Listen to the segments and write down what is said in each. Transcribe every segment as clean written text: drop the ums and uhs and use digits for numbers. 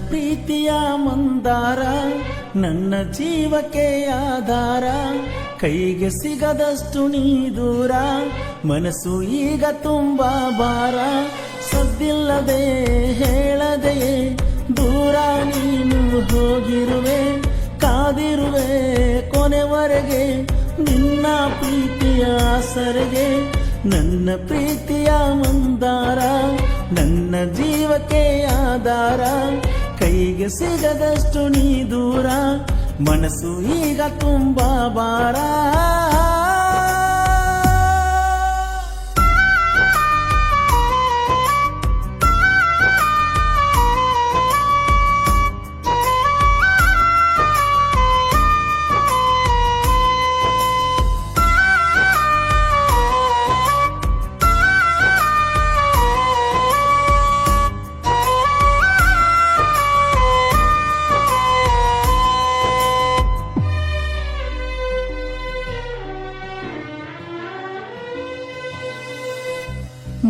ಪ್ರೀತಿಯ ಮಂದಾರ, ನನ್ನ ಜೀವಕ್ಕೆ ಆಧಾರ, ಕೈಗೆ ಸಿಗದಷ್ಟು ನೀ ದೂರ, ಮನಸ್ಸು ಈಗ ತುಂಬಾ ಭಾರ. ಸದ್ದಿಲ್ಲದೆ ಹೇಳದೆಯೇ ದೂರ ನೀನು ಹೋಗಿರುವೆ, ಕಾದಿರುವೆ ಕೊನೆವರೆಗೆ ನಿನ್ನ ಪ್ರೀತಿಯ ಸರಿಗೆ. ನನ್ನ ಪ್ರೀತಿಯ ಮಂದಾರ, ನನ್ನ ಜೀವಕ್ಕೆ ಆಧಾರ, ಕೈಗೆ ಸಿಗದಷ್ಟು ನೀ ದೂರ, ಮನಸ್ಸು ಈಗ ತುಂಬಾ ಭಾರ.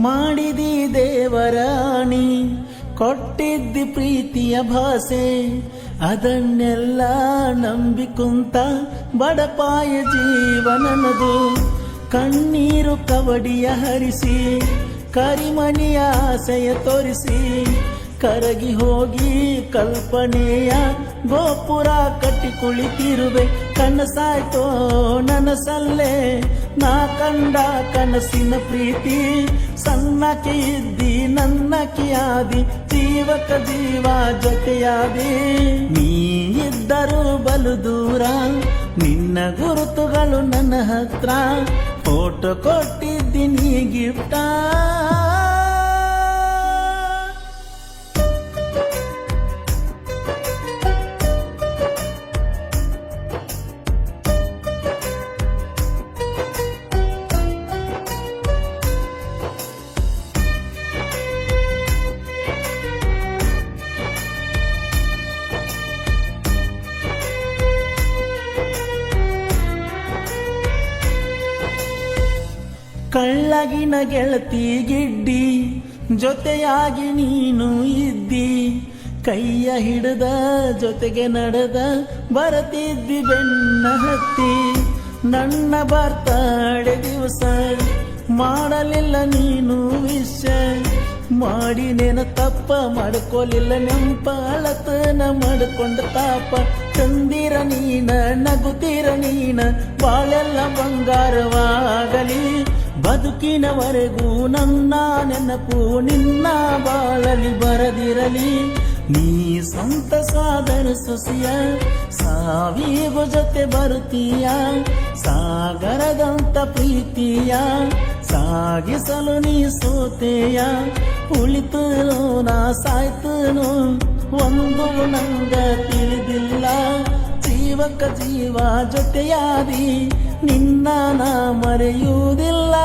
ಮಾಡಿದಿ ದೇವರಾಣಿ, ಕೊಟ್ಟಿದ್ದಿ ಪ್ರೀತಿಯ ಭಾಷೆ, ಅದನ್ನೆಲ್ಲ ನಂಬಿಕೊಂತ ಬಡಪಾಯ ಜೀವನನದು. ಕಣ್ಣೀರು ಕವಡಿಯ ಹರಿಸಿ, ಕರಿಮಣಿಯ ಆಸೆಯ ತೋರಿಸಿ, ಕರಗಿ ಹೋಗಿ ಕಲ್ಪನೆಯ ಗೋಪುರ ಕಟ್ಟಿ ಕುಳಿತಿರುವೆ. ಕನಸಾಯ್ತೋ ನನಸಲ್ಲೇ ನಾ ಕಂಡ ಕನಸಿನ ಪ್ರೀತಿ, ಸಣ್ಣಕ್ಕೆ ಇದ್ದಿ ನನ್ನಕ್ಕಿಯಾದಿ, ಜೀವಕ ಜೀವ ಜೊತೆಯಾದಿ. ನೀ ಇದ್ದರೂ ಬಲು ದೂರ, ನಿನ್ನ ಗುರುತುಗಳು ನನ್ನ ಹತ್ರ, ಫೋಟೋ ಕೊಟ್ಟಿದ್ದೀನಿ ಗಿಫ್ಟ. ಕಳ್ಳಗಿನ ಗೆಳತಿ ಗಿಡ್ಡಿ, ಜೊತೆಯಾಗಿ ನೀನು ಇದ್ದಿ, ಕೈಯ ಹಿಡಿದ ಜೊತೆಗೆ ನಡೆದ ಬರತಿದ್ದಿ ಬೆನ್ನ ಹತ್ತಿ. ನನ್ನ ಬರ್ತಾಡೆ ದಿವಸ ಮಾಡಲಿಲ್ಲ ನೀನು ವಿಷ, ಮಾಡಿ ನೆನ ತಪ್ಪ ಮಾಡ್ಕೊಲಿಲ್ಲ ನೆಂಪ, ಅಳತನ ಮಾಡಿಕೊಂಡ ತಾಪ. ತಂದಿರ ನೀನ ನಗುತ್ತೀರ ನೀನ, ಬಾಳೆಲ್ಲ ಬಂಗಾರವಾಗಲಿ, ಬದುಕಿನವರೆಗೂ ನನ್ನ ನೆನಪು ನಿನ್ನ ಬಾಳಲಿ ಬರದಿರಲಿ. ನೀ ಸ್ವಂತ ಸಾದರ ಸೊಸೆಯ, ಸಾವಿಗೂ ಜೊತೆ ಬರುತ್ತೀಯ, ಸಾಗರದಂತ ಪ್ರೀತಿಯ ಸಾಗಿಸಲು ನೀ ಸೋತೆಯ. ಉಳಿತನು ನಾ ಸಾಯ್ತನು ಒಂದು ನಂಗ ತಿಳಿದಿಲ್ಲ, ಜೀವಕ ಜೀವ ಜೊತೆಯಾದಿ ನಿನ್ನ ನಾ ಮರೆಯುವುದಿಲ್ಲ.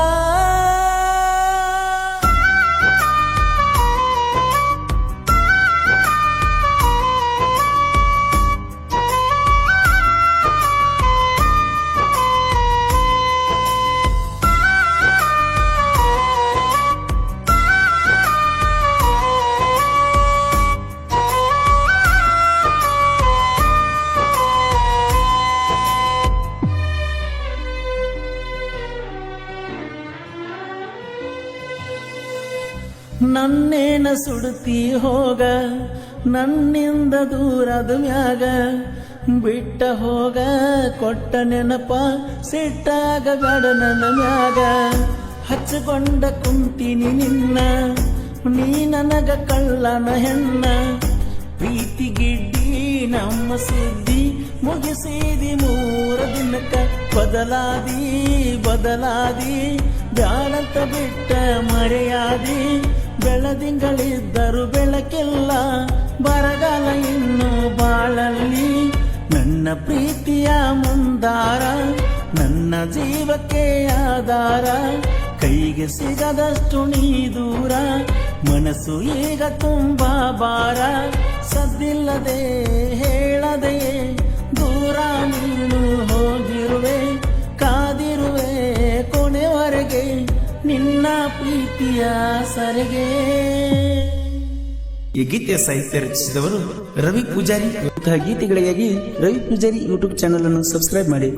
ನನ್ನೇನ ಸುಡುತ್ತಿ ಹೋಗ, ನನ್ನಿಂದ ದೂರದ ಮ್ಯಾಗ, ಬಿಟ್ಟ ಹೋಗ ಕೊಟ್ಟ ನೆನಪ ಸಿಟ್ಟಾಗ ಬೇಡ ನನ್ನ ಮ್ಯಾಗ. ಹಚ್ಚಿಕೊಂಡ ಕುಂತೀನಿ ನಿನ್ನ, ನೀ ನನಗ ಕಳ್ಳನ ಹೆಣ್ಣ, ಪ್ರೀತಿ ಗಿಡ್ಡಿ ನಮ್ಮ ಸುದ್ದಿ ಮುಗಿಸಿದಿ 3 ದಿನಕ್ಕ. ಬದಲಾದಿ ಬದಲಾದಿ ಬ್ಯಾಡಂತ ಬಿಟ್ಟ ಮರೆಯಾದಿ, ಬೆಳದಿಂಗಳಿದ್ದರು ಬೆಳಕಿಲ್ಲ, ಬರಗಾಲ ಇನ್ನು ಬಾಳಲ್ಲಿ. ನನ್ನ ಪ್ರೀತಿಯ ಮಂದಾರ, ನನ್ನ ಜೀವಕ್ಕೆ ಆಧಾರ, ಕೈಗೆ ಸಿಗದಷ್ಟು ನೀ ದೂರ, ಮನಸ್ಸು ಈಗ ತುಂಬಾ ಭಾರ. ಸದ್ದಿಲ್ಲದೆ ಹೇಳದೆಯೇ ದೂರ ನೀನು ಹೋಗಿರುವೆ, ಕಾದಿರುವೆ ಕೊನೆವರೆಗೆ ನಿನ್ನ ಪ್ರೀತಿಯ ಸರಿಗೆ. ಈ ಗೀತೆಯ ಸಾಹಿತ್ಯ ರಚಿಸಿದವರು ರವಿ ಪೂಜಾರಿ. ಇಂತಹ ಗೀತೆಗಳಿಗಾಗಿ ರವಿ ಪೂಜಾರಿ ಯೂಟ್ಯೂಬ್ ಚಾನಲ್ ಅನ್ನು ಸಬ್ಸ್ಕ್ರೈಬ್ ಮಾಡಿ.